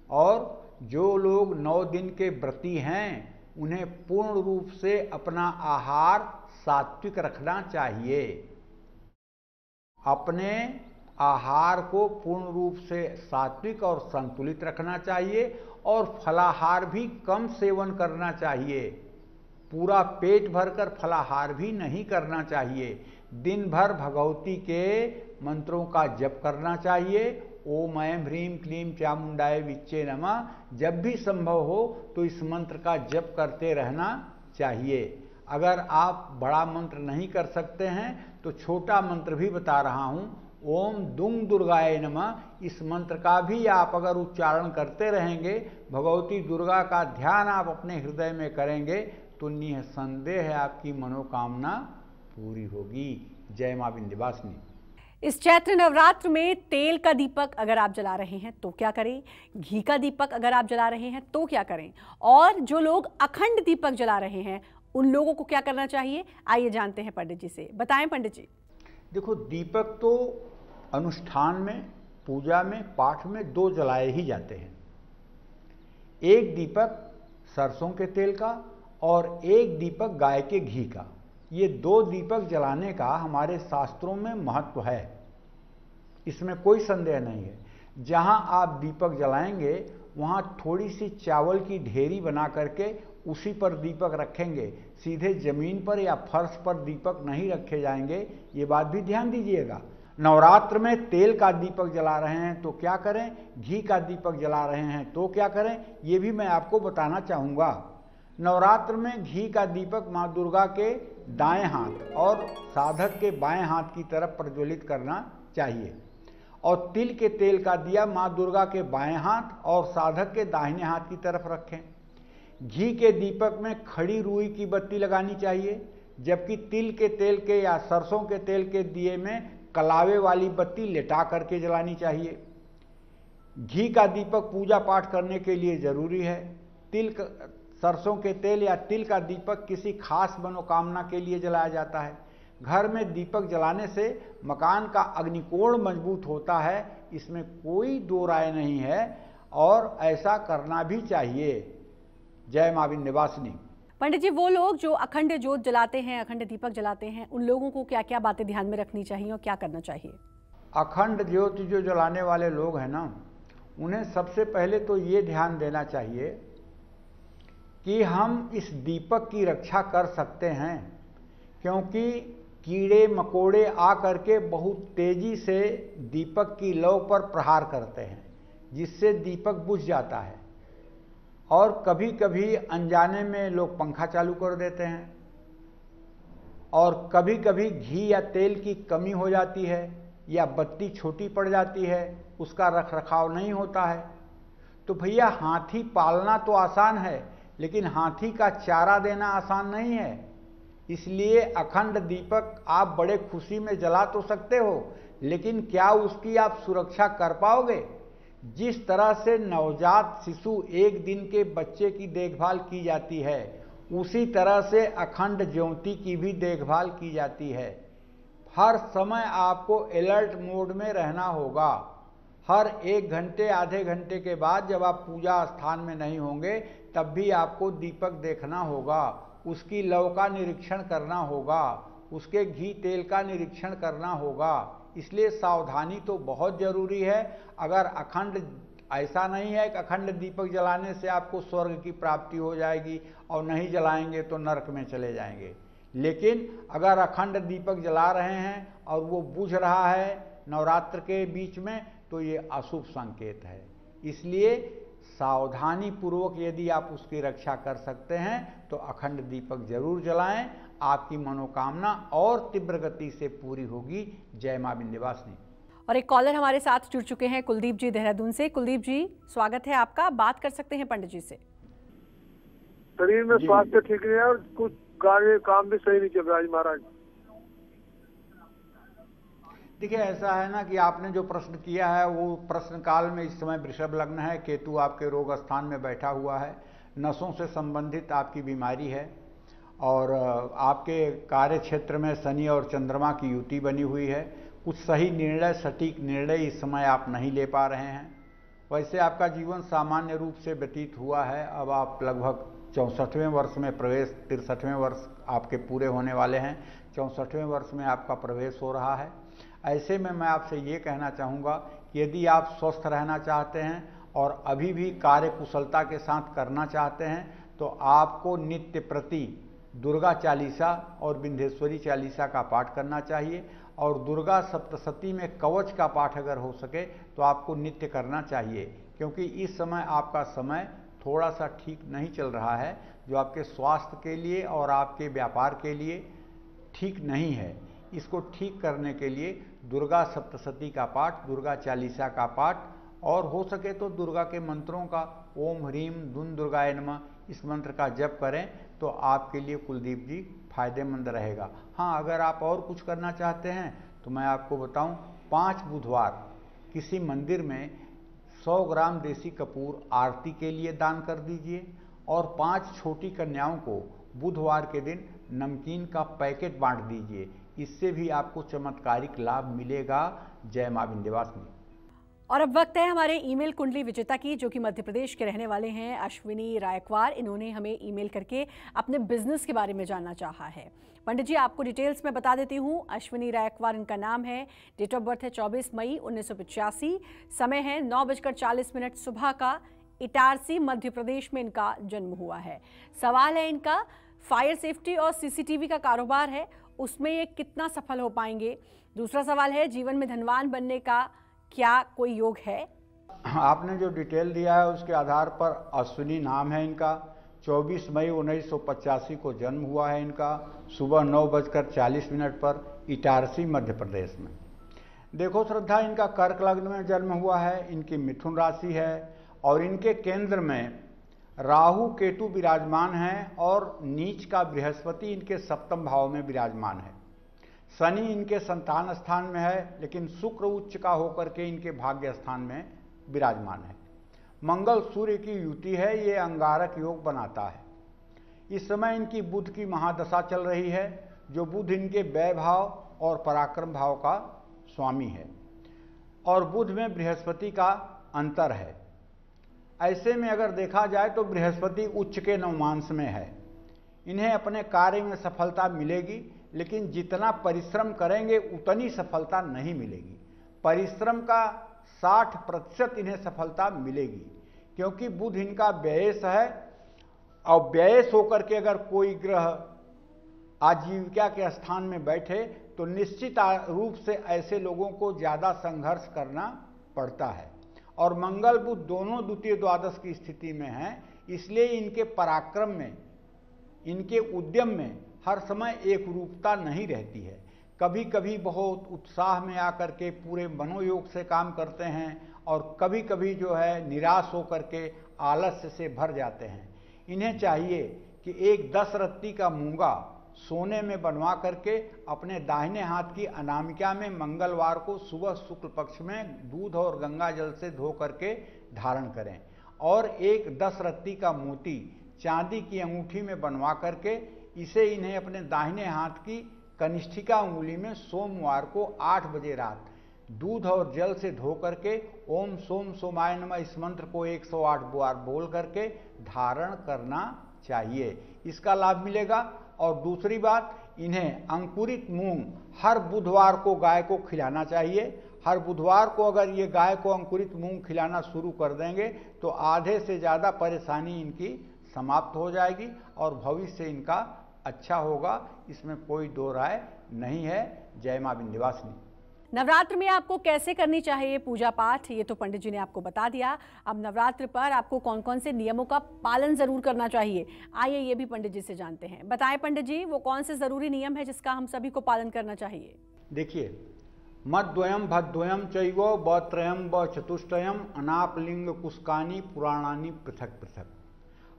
और जो लोग 9 दिन के व्रती हैं उन्हें पूर्ण रूप से अपना आहार सात्विक रखना चाहिए। अपने आहार को पूर्ण रूप से सात्विक और संतुलित रखना चाहिए और फलाहार भी कम सेवन करना चाहिए। पूरा पेट भरकर फलाहार भी नहीं करना चाहिए। दिन भर भगवती के मंत्रों का जप करना चाहिए। ओम ऐं ह्रीं क्लीं चामुंडाय विच्चे नमः। जब भी संभव हो तो इस मंत्र का जप करते रहना चाहिए। अगर आप बड़ा मंत्र नहीं कर सकते हैं तो छोटा मंत्र भी बता रहा हूं, ओम दुंग दुर्गाय नमः। इस मंत्र का भी आप अगर उच्चारण करते रहेंगे, भगवती दुर्गा का ध्यान आप अपने हृदय में करेंगे तो निसंदेह है आपकी मनोकामना पूरी होगी। जय मां विंध्यवासिनी। इस चैत्र नवरात्र में तेल का दीपक अगर आप जला रहे हैं तो क्या करें, घी का दीपक अगर आप जला रहे हैं तो क्या करें, और जो लोग अखंड दीपक जला रहे हैं उन लोगों को क्या करना चाहिए, आइए जानते हैं पंडित जी से। बताएं पंडित जी। देखो, दीपक तो अनुष्ठान में, पूजा में, पाठ में 2 जलाए ही जाते हैं। एक दीपक सरसों के तेल का और एक दीपक गाय के घी का। ये 2 दीपक जलाने का हमारे शास्त्रों में महत्व है, इसमें कोई संदेह नहीं है। जहां आप दीपक जलाएंगे वहां थोड़ी सी चावल की ढेरी बना करके उसी पर दीपक रखेंगे। सीधे जमीन पर या फर्श पर दीपक नहीं रखे जाएंगे, ये बात भी ध्यान दीजिएगा। नवरात्र में तेल का दीपक जला रहे हैं तो क्या करें, घी का दीपक जला रहे हैं तो क्या करें, ये भी मैं आपको बताना चाहूँगा। नवरात्र में घी का दीपक माँ दुर्गा के दाएं हाथ और साधक के बाएं हाथ की तरफ प्रज्वलित करना चाहिए, और तिल के तेल का दिया माँ दुर्गा के बाएं हाथ और साधक के दाहिने हाथ की तरफ रखें। घी के दीपक में खड़ी रुई की बत्ती लगानी चाहिए, जबकि तिल के तेल के या सरसों के तेल के दिए में कलावे वाली बत्ती लेटा करके जलानी चाहिए। घी का दीपक पूजा पाठ करने के लिए जरूरी है। सरसों के तेल या तिल का दीपक किसी खास मनोकामना के लिए जलाया जाता है। घर में दीपक जलाने से मकान का अग्निकोण मजबूत होता है, इसमें कोई दो राय नहीं है, और ऐसा करना भी चाहिए। जय मां विंध्यवासिनी। पंडित जी, वो लोग जो अखंड ज्योत जलाते हैं, अखंड दीपक जलाते हैं, उन लोगों को क्या क्या बातें ध्यान में रखनी चाहिए और क्या करना चाहिए? अखंड ज्योत जो जलाने वाले लोग हैं ना, उन्हें सबसे पहले तो ये ध्यान देना चाहिए कि हम इस दीपक की रक्षा कर सकते हैं, क्योंकि कीड़े मकोड़े आ करके बहुत तेजी से दीपक की लौ पर प्रहार करते हैं, जिससे दीपक बुझ जाता है। और कभी कभी अनजाने में लोग पंखा चालू कर देते हैं, और कभी कभी घी या तेल की कमी हो जाती है या बत्ती छोटी पड़ जाती है, उसका रख रखाव नहीं होता है। तो भैया, हाथी पालना तो आसान है, लेकिन हाथी का चारा देना आसान नहीं है। इसलिए अखंड दीपक आप बड़े खुशी में जला तो सकते हो, लेकिन क्या उसकी आप सुरक्षा कर पाओगे? जिस तरह से नवजात शिशु 1 दिन के बच्चे की देखभाल की जाती है, उसी तरह से अखंड ज्योति की भी देखभाल की जाती है। हर समय आपको अलर्ट मोड में रहना होगा। हर 1 घंटे आधे घंटे के बाद जब आप पूजा स्थान में नहीं होंगे, तब भी आपको दीपक देखना होगा, उसकी लौ का निरीक्षण करना होगा, उसके घी तेल का निरीक्षण करना होगा। इसलिए सावधानी तो बहुत जरूरी है। अगर अखंड, ऐसा नहीं है कि अखंड दीपक जलाने से आपको स्वर्ग की प्राप्ति हो जाएगी और नहीं जलाएंगे तो नरक में चले जाएंगे। लेकिन अगर अखंड दीपक जला रहे हैं और वो बुझ रहा है नवरात्र के बीच में, तो ये अशुभ संकेत है। इसलिए सावधानी पूर्वक यदि आप उसकी रक्षा कर सकते हैं तो अखंड दीपक जरूर जलाएं, आपकी मनोकामना और तीव्र गति से पूरी होगी। जय मां विंध्यवासिनी। और एक कॉलर हमारे साथ जुड़ चुके हैं, कुलदीप जी देहरादून से। कुलदीप जी, स्वागत है आपका, बात कर सकते हैं पंडित जी से। शरीर में स्वास्थ्य ठीक नहीं है और कुछ कार्य काम भी सही नहीं चल रहा है महाराज। देखिए, ऐसा है ना कि आपने जो प्रश्न किया है वो प्रश्न काल में इस समय वृषभ लग्न है, केतु आपके रोग स्थान में बैठा हुआ है, नसों से संबंधित आपकी बीमारी है, और आपके कार्य क्षेत्र में शनि और चंद्रमा की युति बनी हुई है। कुछ सही निर्णय, सटीक निर्णय इस समय आप नहीं ले पा रहे हैं। वैसे आपका जीवन सामान्य रूप से व्यतीत हुआ है। अब आप लगभग 64वें वर्ष में प्रवेश, 63वें वर्ष आपके पूरे होने वाले हैं, 64वें वर्ष में आपका प्रवेश हो रहा है। ऐसे में मैं आपसे ये कहना चाहूँगा कि यदि आप स्वस्थ रहना चाहते हैं और अभी भी कार्य कुशलता के साथ करना चाहते हैं तो आपको नित्य प्रति दुर्गा चालीसा और विंध्येश्वरी चालीसा का पाठ करना चाहिए और दुर्गा सप्तशती में कवच का पाठ अगर हो सके तो आपको नित्य करना चाहिए, क्योंकि इस समय आपका समय थोड़ा सा ठीक नहीं चल रहा है, जो आपके स्वास्थ्य के लिए और आपके व्यापार के लिए ठीक नहीं है। इसको ठीक करने के लिए दुर्गा सप्तशती का पाठ, दुर्गा चालीसा का पाठ और हो सके तो दुर्गा के मंत्रों का ओम ह्रीम दुन दुर्गाय नमः इस मंत्र का जप करें तो आपके लिए कुलदीप जी फायदेमंद रहेगा। हाँ, अगर आप और कुछ करना चाहते हैं तो मैं आपको बताऊं, 5 बुधवार किसी मंदिर में 100 ग्राम देसी कपूर आरती के लिए दान कर दीजिए और 5 छोटी कन्याओं को बुधवार के दिन नमकीन का पैकेट बांट दीजिए। इससे भी आपको चमत्कारिक लाभ मिलेगा। जय मां विंध्यवासिनी। और अब वक्त है हमारे ईमेल कुंडली विजेता की, जो कि मध्य प्रदेश के रहने वाले हैं अश्विनी रायकवार। इन्होंने हमें ईमेल करके अपने बिजनेस के बारे में जानना चाहा है। पंडित जी, आपको डिटेल्स में बता देती हूँ। अश्विनी रायकवार इनका नाम है, डेट ऑफ बर्थ है 24 मई 1985, समय है 9:40 सुबह का। इटारसी मध्य प्रदेश में इनका जन्म हुआ है। सवाल है इनका, फायर सेफ्टी और सीसीटीवी का कारोबार है, उसमें ये कितना सफल हो पाएंगे। दूसरा सवाल है, जीवन में धनवान बनने का क्या कोई योग है। आपने जो डिटेल दिया है उसके आधार पर अश्विनी नाम है इनका। 24 मई 1985 को जन्म हुआ है इनका, सुबह 9:40 पर इटारसी मध्य प्रदेश में। देखो श्रद्धा, इनका कर्क लग्न में जन्म हुआ है, इनकी मिथुन राशि है और इनके केंद्र में राहु केतु विराजमान हैं और नीच का बृहस्पति इनके 7वें भाव में विराजमान है। शनि इनके संतान स्थान में है, लेकिन शुक्र उच्च का होकर के इनके भाग्य स्थान में विराजमान है। मंगल सूर्य की युति है, ये अंगारक योग बनाता है। इस समय इनकी बुध की महादशा चल रही है, जो बुध इनके व्यय भाव और पराक्रम भाव का स्वामी है और बुध में बृहस्पति का अंतर है। ऐसे में अगर देखा जाए तो बृहस्पति उच्च के नवमांश में है। इन्हें अपने कार्य में सफलता मिलेगी, लेकिन जितना परिश्रम करेंगे उतनी सफलता नहीं मिलेगी। परिश्रम का 60% इन्हें सफलता मिलेगी, क्योंकि बुध इनका व्ययस है और व्ययस होकर के अगर कोई ग्रह आजीविका के स्थान में बैठे तो निश्चित रूप से ऐसे लोगों को ज़्यादा संघर्ष करना पड़ता है। और मंगल बुध दोनों द्वितीय द्वादश की स्थिति में हैं, इसलिए इनके पराक्रम में, इनके उद्यम में हर समय एक रूपता नहीं रहती है। कभी कभी बहुत उत्साह में आकर के पूरे मनोयोग से काम करते हैं और कभी कभी जो है निराश होकर के आलस्य से भर जाते हैं। इन्हें चाहिए कि एक 10 रत्ती का मूंगा सोने में बनवा करके अपने दाहिने हाथ की अनामिका में मंगलवार को सुबह शुक्ल पक्ष में दूध और गंगा जल से धो करके धारण करें और एक 10 रत्ती का मोती चांदी की अंगूठी में बनवा करके इसे इन्हें अपने दाहिने हाथ की कनिष्ठिका उंगली में सोमवार को 8 बजे रात दूध और जल से धो करके ओम सोम सोमाय नमः इस मंत्र को 108 बार बोल करके धारण करना चाहिए। इसका लाभ मिलेगा। और दूसरी बात, इन्हें अंकुरित मूंग हर बुधवार को गाय को खिलाना चाहिए। हर बुधवार को अगर ये गाय को अंकुरित मूंग खिलाना शुरू कर देंगे तो आधे से ज़्यादा परेशानी इनकी समाप्त हो जाएगी और भविष्य इनका अच्छा होगा, इसमें कोई दो राय नहीं है। जय मां विंध्यवासिनी। नवरात्र में आपको कैसे करनी चाहिए पूजा पाठ, ये तो पंडित जी ने आपको बता दिया। अब नवरात्र पर आपको कौन कौन से नियमों का पालन जरूर करना चाहिए, आइए ये भी पंडित जी से जानते हैं। बताएं पंडित जी, वो कौन से जरूरी नियम है जिसका हम सभी को पालन करना चाहिए। देखिए, मद्वयम भद्वयम चैवो बत्रयम व चतुष्टयम अनापलिंग कुस्कानी पुराणानी पृथक पृथक।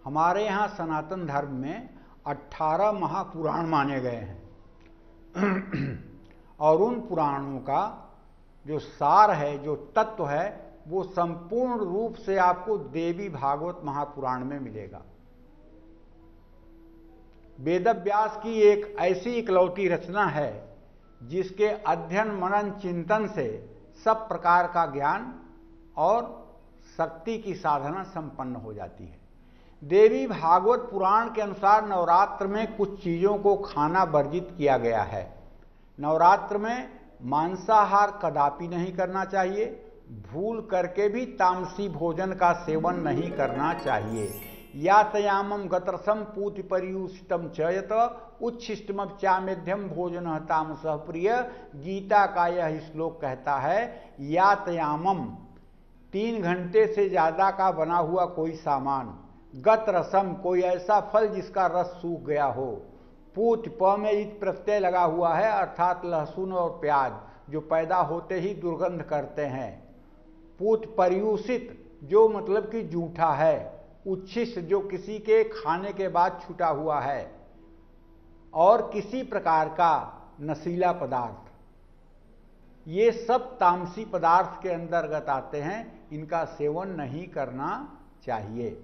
हमारे यहाँ सनातन धर्म में 18 महापुराण माने गए हैं और उन पुराणों का जो सार है, जो तत्व है, वो संपूर्ण रूप से आपको देवी भागवत महापुराण में मिलेगा। वेदव्यास की एक ऐसी इकलौती रचना है जिसके अध्ययन मनन चिंतन से सब प्रकार का ज्ञान और शक्ति की साधना संपन्न हो जाती है। देवी भागवत पुराण के अनुसार नवरात्र में कुछ चीज़ों को खाना वर्जित किया गया है। नवरात्र में मांसाहार कदापि नहीं करना चाहिए, भूल करके भी तामसी भोजन का सेवन नहीं करना चाहिए। यातयामम गतरसम पूति परियुष्टम च यत उच्छिष्टमपचामेध्यम भोजन तामसः प्रिय। गीता का यह श्लोक कहता है, यातयामम 3 घंटे से ज्यादा का बना हुआ कोई सामान, गत रसम कोई ऐसा फल जिसका रस सूख गया हो, पूत प में इत प्रत्यय लगा हुआ है अर्थात लहसुन और प्याज जो पैदा होते ही दुर्गंध करते हैं, पूत पर्यूषित जो मतलब कि जूठा है, उच्छिष्ट जो किसी के खाने के बाद छूटा हुआ है, और किसी प्रकार का नशीला पदार्थ, ये सब तामसी पदार्थ के अंतर्गत आते हैं, इनका सेवन नहीं करना चाहिए।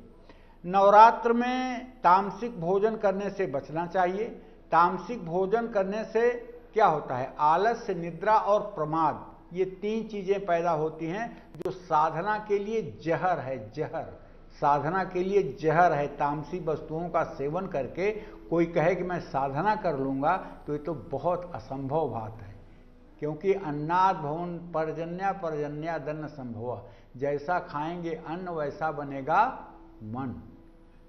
नवरात्र में तामसिक भोजन करने से बचना चाहिए। तामसिक भोजन करने से क्या होता है, आलस्य, निद्रा और प्रमाद, ये 3 चीजें पैदा होती हैं जो साधना के लिए जहर है। जहर साधना के लिए जहर है। तामसी वस्तुओं का सेवन करके कोई कहे कि मैं साधना कर लूंगा तो ये तो बहुत असंभव बात है, क्योंकि अन्नाद भवन पर्जन्या पर्जन्या दन्न संभव, जैसा खाएंगे अन्न वैसा बनेगा मन।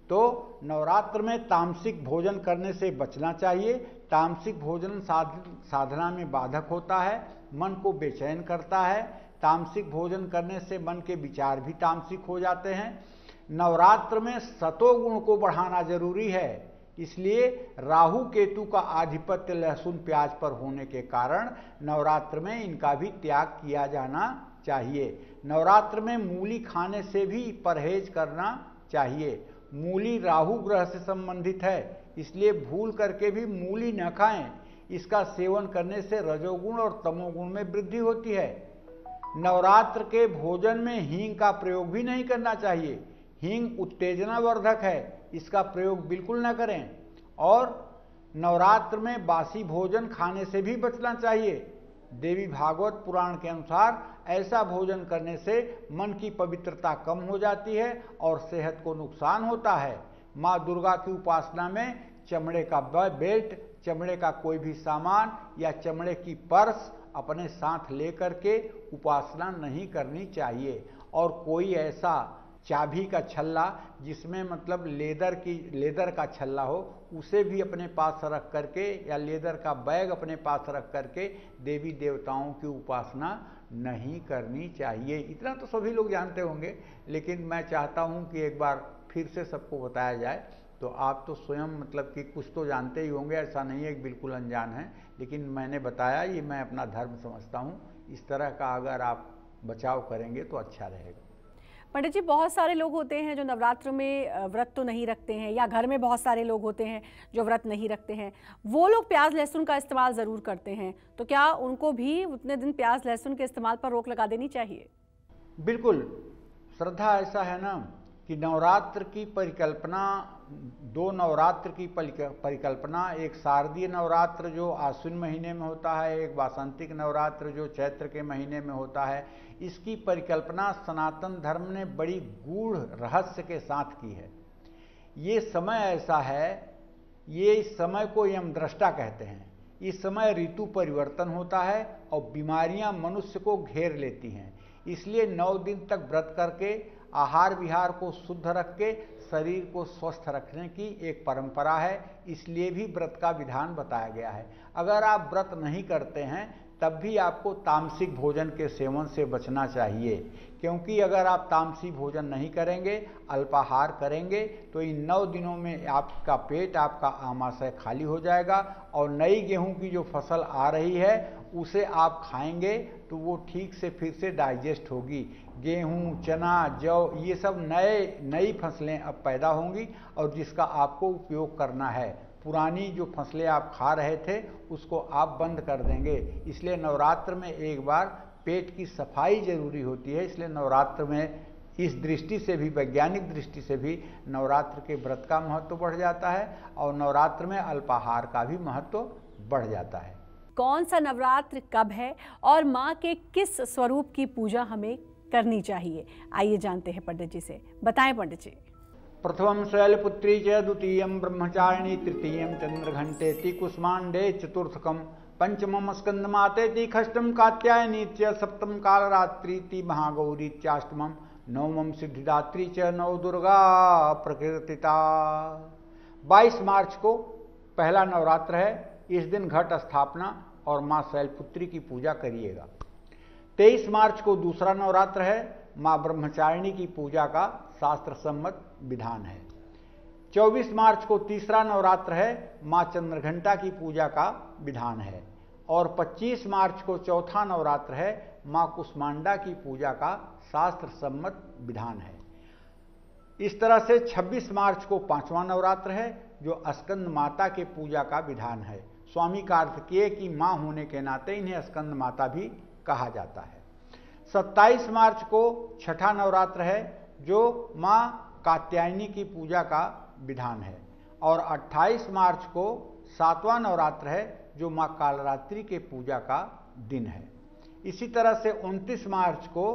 तो नवरात्र में तामसिक भोजन करने से बचना चाहिए। तामसिक भोजन साधना में बाधक होता है, मन को बेचैन करता है। तामसिक भोजन करने से मन के विचार भी तामसिक हो जाते हैं। नवरात्र में सतोगुण को बढ़ाना जरूरी है, इसलिए राहु केतु का आधिपत्य लहसुन प्याज पर होने के कारण नवरात्र में इनका भी त्याग किया जाना चाहिए। नवरात्र में मूली खाने से भी परहेज करना चाहिए। मूली राहु ग्रह से संबंधित है, इसलिए भूल करके भी मूली न खाएं। इसका सेवन करने से रजोगुण और तमोगुण में वृद्धि होती है। नवरात्र के भोजन में हींग का प्रयोग भी नहीं करना चाहिए। हींग उत्तेजना वर्धक है, इसका प्रयोग बिल्कुल न करें। और नवरात्र में बासी भोजन खाने से भी बचना चाहिए। देवी भागवत पुराण के अनुसार ऐसा भोजन करने से मन की पवित्रता कम हो जाती है और सेहत को नुकसान होता है। माँ दुर्गा की उपासना में चमड़े का बेल्ट, चमड़े का कोई भी सामान या चमड़े की पर्स अपने साथ लेकर के उपासना नहीं करनी चाहिए। और कोई ऐसा चाबी का छल्ला जिसमें मतलब लेदर का छल्ला हो, उसे भी अपने पास रख करके, या लेदर का बैग अपने पास रख करके देवी देवताओं की उपासना नहीं करनी चाहिए। इतना तो सभी लोग जानते होंगे, लेकिन मैं चाहता हूं कि एक बार फिर से सबको बताया जाए। तो आप तो स्वयं मतलब कि कुछ तो जानते ही होंगे, ऐसा नहीं है कि बिल्कुल अनजान है, लेकिन मैंने बताया, ये मैं अपना धर्म समझता हूँ। इस तरह का अगर आप बचाव करेंगे तो अच्छा रहेगा। पंडित जी, बहुत सारे लोग होते हैं जो नवरात्र में व्रत तो नहीं रखते हैं, या घर में बहुत सारे लोग होते हैं जो व्रत नहीं रखते हैं, वो लोग प्याज लहसुन का इस्तेमाल ज़रूर करते हैं, तो क्या उनको भी उतने दिन प्याज लहसुन के इस्तेमाल पर रोक लगा देनी चाहिए? बिल्कुल। श्रद्धा ऐसा है ना कि नवरात्र की परिकल्पना, 2 नवरात्र की परिकल्पना, एक शारदीय नवरात्र जो आश्विन महीने में होता है, एक वासंतिक नवरात्र जो चैत्र के महीने में होता है। इसकी परिकल्पना सनातन धर्म ने बड़ी गूढ़ रहस्य के साथ की है। ये समय ऐसा है, ये इस समय को यमदृष्टा कहते हैं। इस समय ऋतु परिवर्तन होता है और बीमारियां मनुष्य को घेर लेती हैं। इसलिए 9 दिन तक व्रत करके आहार विहार को शुद्ध रख के शरीर को स्वस्थ रखने की एक परंपरा है, इसलिए भी व्रत का विधान बताया गया है। अगर आप व्रत नहीं करते हैं तब भी आपको तामसिक भोजन के सेवन से बचना चाहिए, क्योंकि अगर आप तामसी भोजन नहीं करेंगे, अल्पाहार करेंगे, तो इन 9 दिनों में आपका पेट, आपका आमाशय खाली हो जाएगा और नई गेहूं की जो फसल आ रही है उसे आप खाएंगे तो वो ठीक से फिर से डाइजेस्ट होगी। गेहूं, चना, जौ, ये सब नई फसलें अब पैदा होंगी और जिसका आपको उपयोग करना है। पुरानी जो फसलें आप खा रहे थे उसको आप बंद कर देंगे। इसलिए नवरात्र में एक बार पेट की सफाई जरूरी होती है। इसलिए नवरात्र में इस दृष्टि से भी, वैज्ञानिक दृष्टि से भी, नवरात्र के व्रत का महत्व बढ़ जाता है और नवरात्र में अल्पाहार का भी महत्व बढ़ जाता है। कौन सा नवरात्र कब है और माँ के किस स्वरूप की पूजा हमें करनी चाहिए, आइए जानते हैं पंडित जी से। बताएं पंडित जी। प्रथमं शैलपुत्री च, द्वितीयं ब्रह्मचारिणी, तृतीयं चंद्रघंटेति, कुष्मांडे चतुर्थकं पंचमम स्कंद मातेति षष्ठम कात्यायनी च सप्तम कालरात्रि महागौरी चाष्टमम नवमम सिद्धिदात्री च नव दुर्गा प्रकीर्तिता। 22 मार्च को पहला नवरात्र है। इस दिन घट स्थापना और मां शैलपुत्री की पूजा करिएगा। 23 मार्च को दूसरा नवरात्र है। मां ब्रह्मचारिणी की पूजा का शास्त्र सम्मत विधान है। 24 मार्च को तीसरा नवरात्र है। मां चंद्रघंटा की पूजा का विधान है। और 25 मार्च को चौथा नवरात्र है। मां कुष्मांडा की पूजा का शास्त्र सम्मत विधान है। इस तरह से 26 मार्च को पांचवां नवरात्र है, जो स्कंद माता के पूजा का विधान है। स्वामी कार्तिकेय की मां होने के नाते इन्हें स्कंद माता भी कहा जाता है। 27 मार्च को छठा नवरात्र है, जो मां कात्यायनी की पूजा का विधान है। और 28 मार्च को सातवां नवरात्र है, जो मां कालरात्रि के पूजा का दिन है। इसी तरह से 29 मार्च को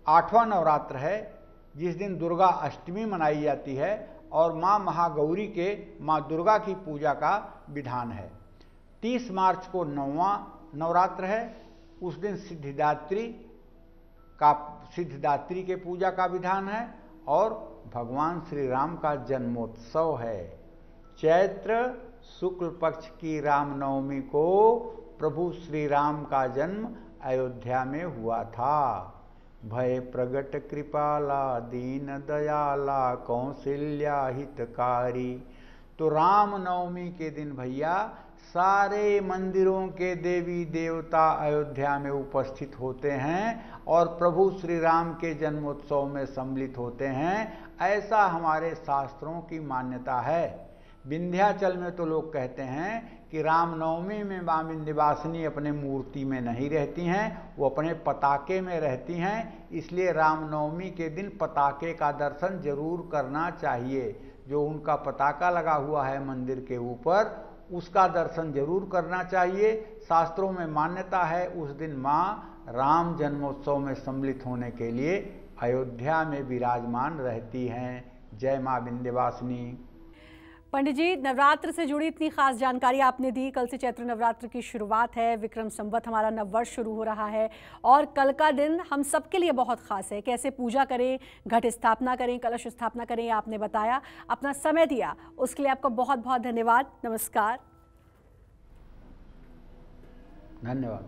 आठवां नवरात्र है, जिस दिन दुर्गा अष्टमी मनाई जाती है और मां महागौरी के मां दुर्गा की पूजा का विधान है। 30 मार्च को 9वां नवरात्र है। उस दिन सिद्धिदात्री के पूजा का विधान है और भगवान श्री राम का जन्मोत्सव है। चैत्र शुक्ल पक्ष की रामनवमी को प्रभु श्री राम का जन्म अयोध्या में हुआ था। भय प्रगट कृपाला दीन दयाला कौशल्या हितकारी। तो रामनवमी के दिन भैया सारे मंदिरों के देवी देवता अयोध्या में उपस्थित होते हैं और प्रभु श्री राम के जन्मोत्सव में सम्मिलित होते हैं। ऐसा हमारे शास्त्रों की मान्यता है। विंध्याचल में तो लोग कहते हैं कि रामनवमी में मां विंध्यवासिनी अपने मूर्ति में नहीं रहती हैं, वो अपने पताके में रहती हैं। इसलिए रामनवमी के दिन पताके का दर्शन जरूर करना चाहिए। जो उनका पताका लगा हुआ है मंदिर के ऊपर, उसका दर्शन जरूर करना चाहिए। शास्त्रों में मान्यता है उस दिन मां राम जन्मोत्सव में सम्मिलित होने के लिए अयोध्या में विराजमान रहती हैं। जय मां विंध्यवासिनी। पंडित जी, नवरात्र से जुड़ी इतनी खास जानकारी आपने दी। कल से चैत्र नवरात्र की शुरुआत है। विक्रम संवत हमारा नववर्ष शुरू हो रहा है और कल का दिन हम सबके लिए बहुत खास है। कैसे पूजा करें, घट स्थापना करें, कलश स्थापना करें, आपने बताया। अपना समय दिया उसके लिए आपका बहुत बहुत धन्यवाद। नमस्कार। धन्यवाद।